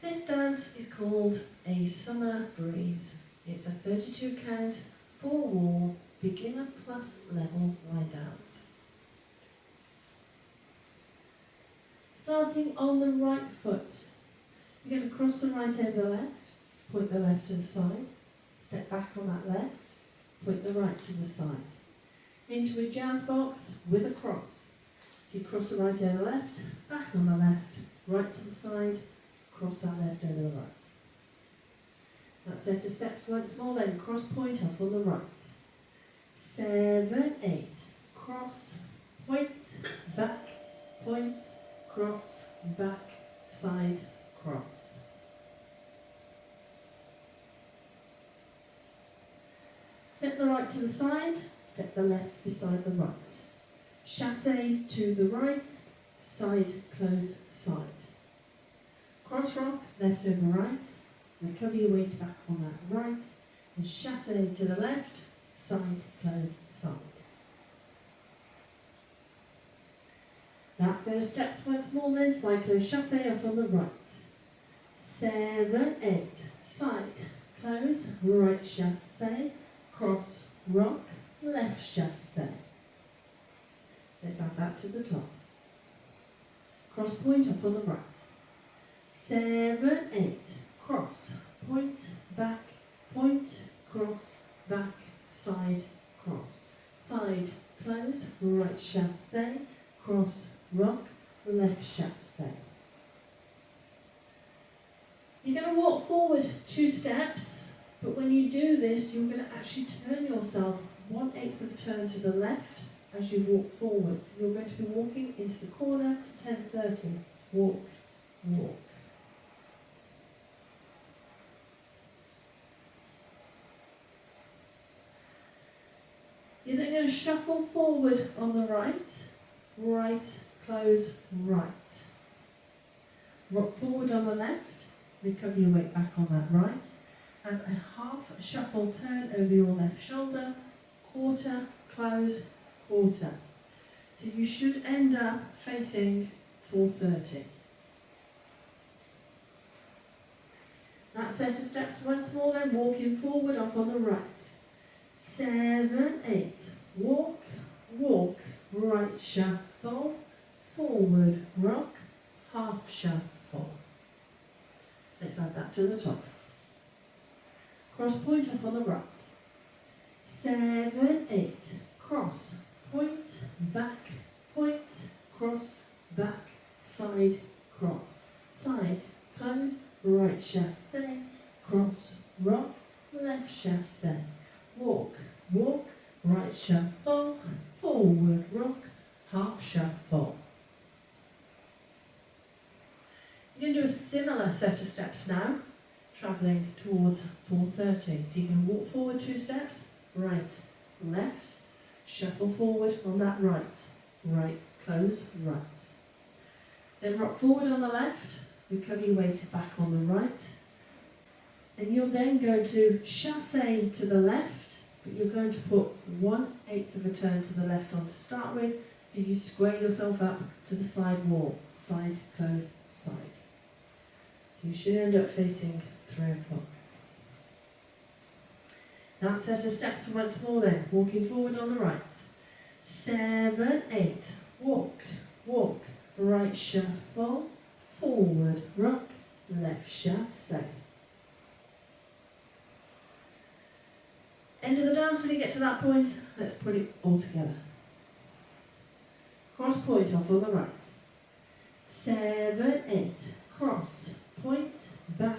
This dance is called a summer breeze. It's a 32 count, 4 wall, beginner plus level line dance. Starting on the right foot, you're going to cross the right over the left, point the left to the side, step back on that left, point the right to the side. Into a jazz box with a cross. So you cross the right over the left, back on the left, right to the side, cross that left over the right. That set of steps once more, then cross point off on the right. 7, 8, cross, point, back, point, cross, back, side, cross. Step the right to the side, step the left beside the right. Chassé to the right, side, close, side. Cross rock, left over right, recover your weight back on that right, and chassé to the left, side, close, side. That set of steps once more then, side, close, chassé off on the right. 7, 8, side, close, right chassé, cross, rock, left chassé. Let's add that to the top. Cross point off on the right. 7, 8, cross, point, back, point, cross, back, side, cross. Side, close, right chassé, cross, rock, left chassé. You're going to walk forward 2 steps, but when you do this, you're going to actually turn yourself 1/8 of a turn to the left as you walk forwards. You're going to be walking into the corner to 10:30. Walk, walk. You're then going to shuffle forward on the right, right, close, right. Rock forward on the left, recover your weight back on that right, and a half shuffle turn over your left shoulder, quarter, close, quarter. So you should end up facing 4:30. That set of steps once more then, walking forward off on the right. 7, 8, walk, walk, right shuffle, forward rock, half shuffle. Let's add that to the top. Cross point off on the right. 7, 8, cross, point, back, point, cross, back, side, cross. Side, close, right chassé, cross, rock, left chassé. Walk, walk, right shuffle, forward rock, half shuffle. You're going to do a similar set of steps now, travelling towards 4:30. So you can walk forward 2 steps, right, left, shuffle forward on that right, right, close, right. Then rock forward on the left, recover your weight back on the right. And you're then going to chassé to the left, but you're going to put 1/8 of a turn to the left on to start with, so you square yourself up to the side wall, side, close, side. So you should end up facing 3 o'clock. That set of steps once more then, walking forward on the right. 7, 8, walk, walk, right shuffle, forward rock, left chassé. End of the dance when you get to that point, let's put it all together. Cross point off on the right. 7, 8, cross, point, back,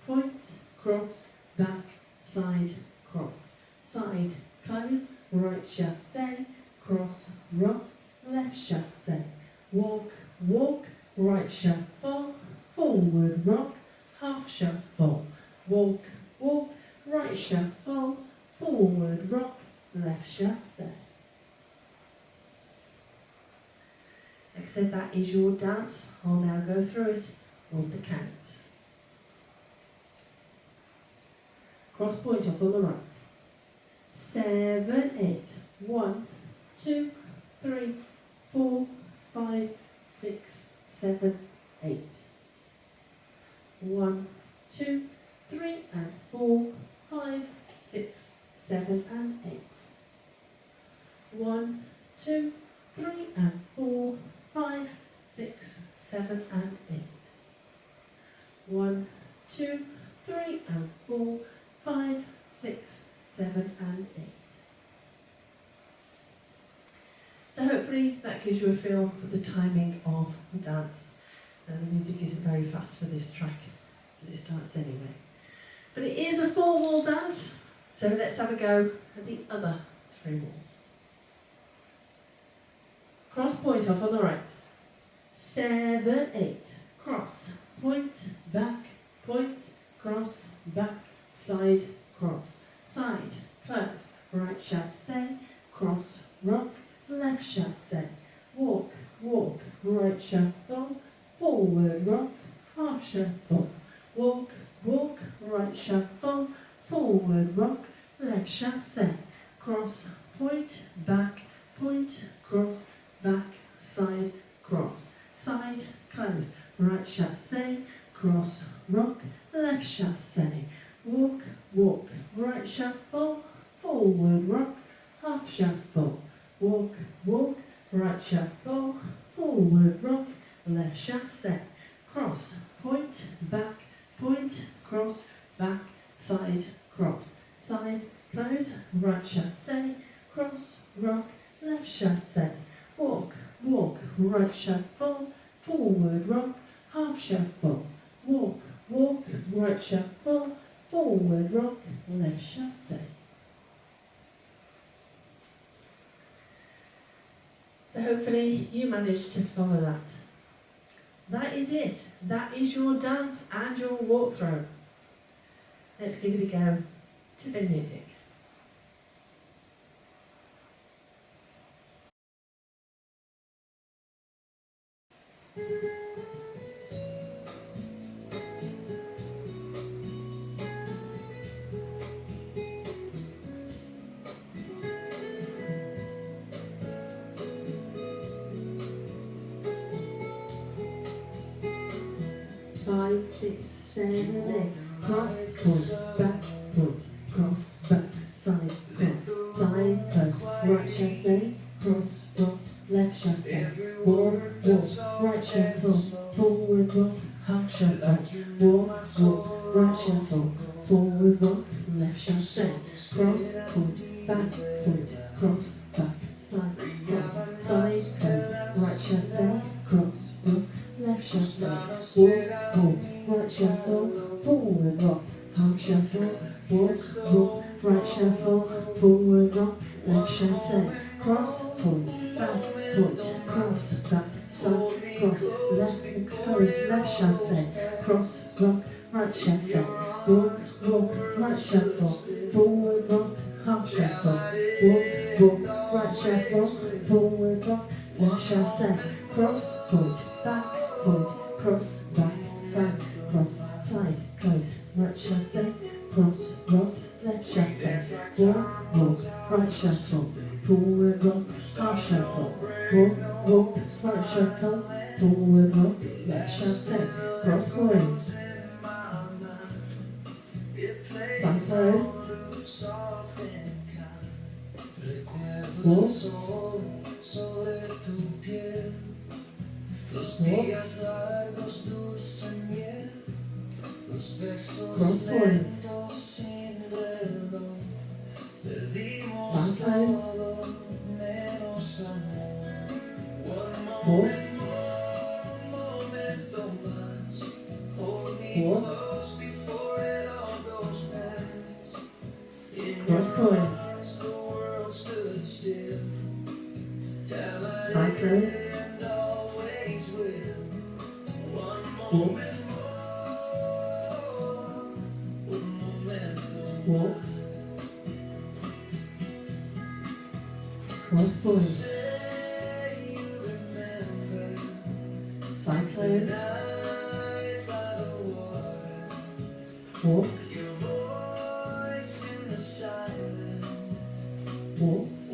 point, cross, back, side, cross. Side, close, right chassé, cross, rock, left chassé. Walk, walk, right shuffle, forward rock, half shuffle. Walk, walk, right shuffle, forward rock, left chassé. Like I said, that is your dance. I'll now go through it with the counts. Cross point off on the right. 7, 8, 1, 2, 3, 4, 5, 6, 7, 8. 1, 2, 3 and 4, 5, 6, 7 and 8. 1, 2, 3 and 4, 5, 6, 7 and 8. 1, 2, 3 and 4, 5, 6, 7 and 8. So hopefully that gives you a feel for the timing of the dance. And the music isn't very fast for this track, for this dance anyway. But it is a 4-wall dance, so let's have a go at the other 3 walls. Cross, point off on the right. 7, 8. Cross, point, back, point, cross, back, side, cross, side, close, right chassé, cross, rock, left chassé, walk, walk, right shuffle, forward rock, half shuffle, walk, walk, right shuffle, forward rock, left chassé, cross, point, cross, back, side, cross, side, close, right chassé, cross, rock, left chassé, walk, walk, right shuffle, forward rock, half shuffle, walk, walk, right shuffle, forward rock, left chassé, cross, point, cross, back, side, cross, side, close, right chassé, cross, rock, left chassé, walk, walk, right shuffle, forward rock, half shuffle, walk, walk, right shuffle, forward rock, left chassé. So hopefully you managed to follow that. That is it. That is your dance and your walkthrough. Let's give it a go to the music. 5, 6, 7, 8. Cross, point, back, point, cross, back, side, cross, side, close, right chassé, cross, rock, left chassé, walk, walk, right shuffle, forward rock, half shuffle, walk, walk, right shuffle, forward rock, left chassé, cross, point, back, point, cross, back, side, cross, side, close, right chassé, cross, rock, left chassé, walk, walk, right shuffle, forward rock, half shuffle, walk, walk, right shuffle, forward rock, left chassé, cross, point, back, point, cross, back, side, cross, left, close, left chassé, cross, rock, right chassé, walk, walk, right shuffle, forward rock, half shuffle, walk, walk, right shuffle, forward rock, left chassé, cross, point, back, point, cross, back, side, cross, side, close, right chassé, cross, rock, left chassé, walk, walk, right shuffle, forward rock, half shuffle, walk, walk, right shuffle, forward rock, left chassé, cross point, side close, walks, walks, cross point, side close, walks, walks, cross point, side close, walks, walks, cross point, side close, walks, walks,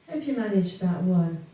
Hope you managed that one.